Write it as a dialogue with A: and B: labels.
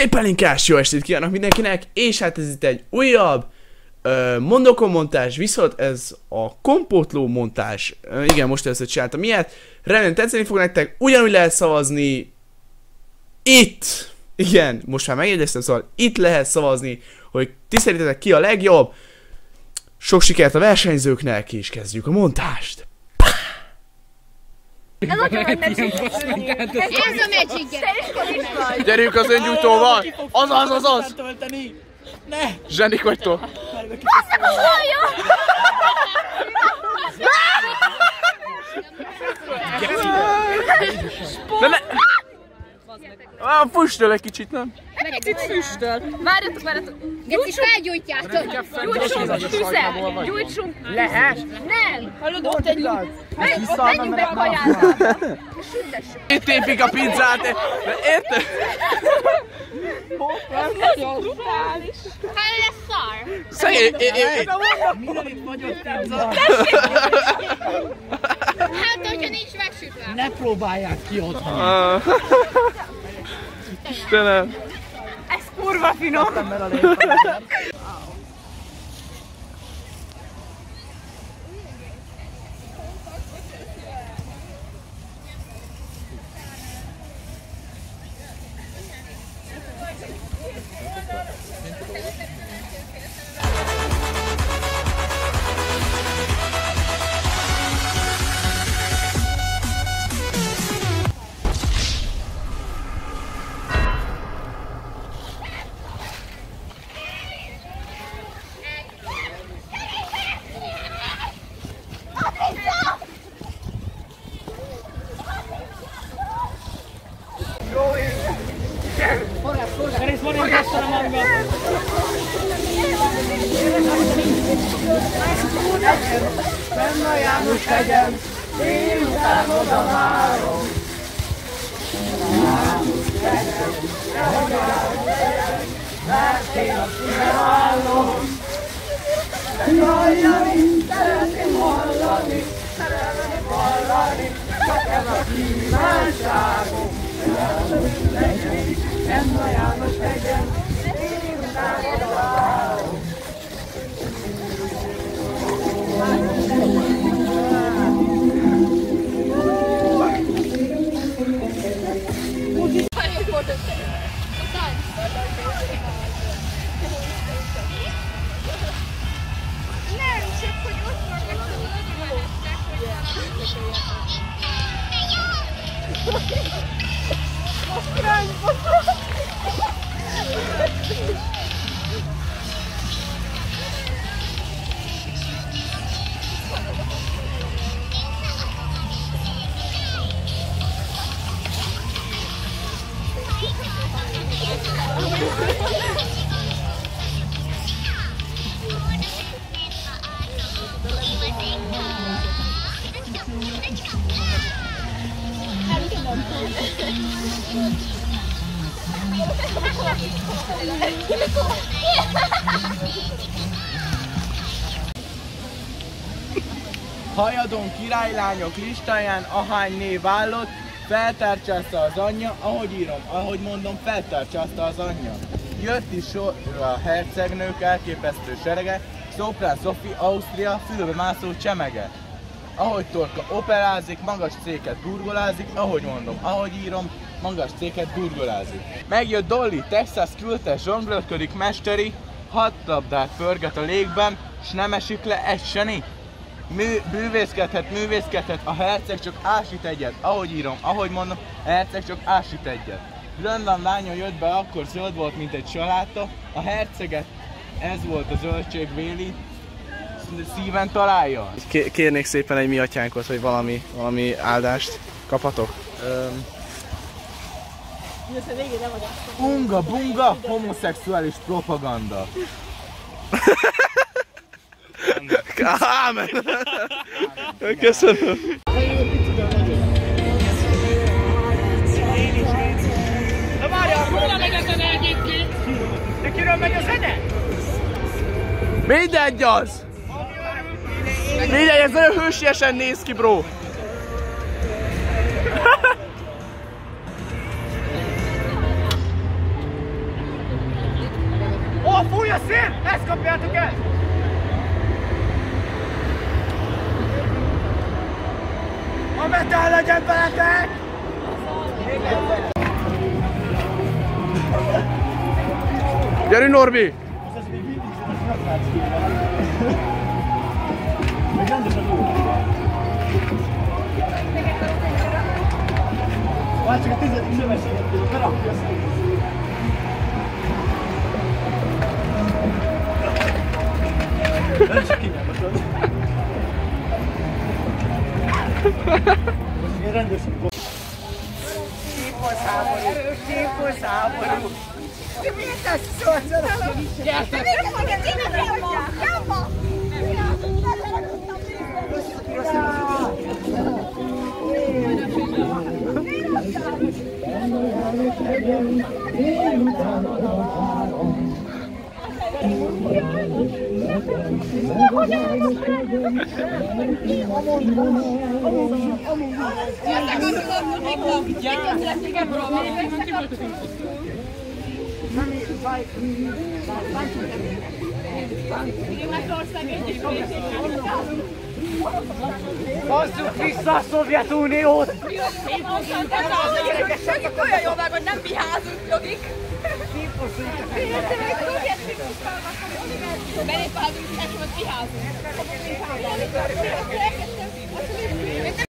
A: Szép palinkás jó estét kívánok mindenkinek, és hát ez itt egy újabb Mondokon montázs, viszont ez a kompótló montázs. Igen, most először csináltam ilyet. Remélem tetszeni fog nektek, ugyanúgy lehet szavazni itt. Igen, most már megjegyeztem, szóval itt lehet szavazni, hogy ti szerintetek ki a legjobb. Sok sikert a versenyzőknek, és kezdjük a montást.
B: Ez a Magic.
A: Gyerünk az öngyújtóval! Azaz! Zsenik vagytok!
B: Basszak a hallja!
A: De ne... Füstöl egy kicsit, nem?
B: Itt füstöl. Várjatok. Geci, felgyújtjátok. Gyújtsunk tüzet. Gyújtsunk. Lehet? Nem. Hallod, ott egy lúd. Menjünk be a kajázába.
A: Itt épik a pizzát. Érted?
B: Ez brutális. Hát lesz szar.
A: Szegény...
C: Minden itt magyar pizza.
B: Hát, hogyha nincs megsütve.
C: Ne próbálják ki otthon.
A: Istenem.
B: Ez kurva finom.
C: Fenn a János hegyen, délután oda várom. János hegyen, mert én a szívem állom. Jajjaj, szeretném hallani, csak ez a kívánságom. János hegyen, fenn a János hegyen, délután oda várom.
B: Nem, csak hogy ott vannak, hogy nagyon
C: Hajadon királylányok listáján ahány név állott, feltárcsázta az anyja, ahogy írom, ahogy mondom, feltárcsázta az anyja. Jött is sorra a hercegnők elképesztő serege, Szoprán Szofi, Ausztria, fülbe mászó csemege. Ahogy Torka operázik, magas céket burgolázik, ahogy mondom, ahogy írom, magas céket burgolázik. Megjött Dolly, Texas küldte, zsonglőrködik mesteri, 6 labdát pörget a légben, s nem esik le egy seni. Művészkedhet, a herceg csak ásít egyet, ahogy írom, ahogy mondom, a herceg csak ásít egyet. Grönland lánya jött be, akkor zöld volt, mint egy saláta, a herceget ez volt a zöldségvéli, szíven találja.
A: Kérnék szépen egy mi atyánkot, hogy valami áldást kaphatok.
C: Unga bunga, homoszexuális propaganda.
A: Ámen! Köszönöm!
C: Na várjál, hol megy a zene egyébként? De kiről megy a zene?
A: Mindegy az! Mindegy, ez nagyon hősiesen néz ki, bro!
C: a szél! Ezt kapjátok el! A metál legyen veletek!
A: Gyerünk, Norbi!
C: Várj csak a 10. sebességet, berakja azt. Nem csak kinyelmetod. Én rendőrség. Típus háború, típus háború. Miért ezt szólsz? Gyertek! Hozzuk vissza a Szovjetuniót!
B: Jogik olyan jól vág, hogy nem mi házunk, Jogik. Belép a házunk, és most mi házunk.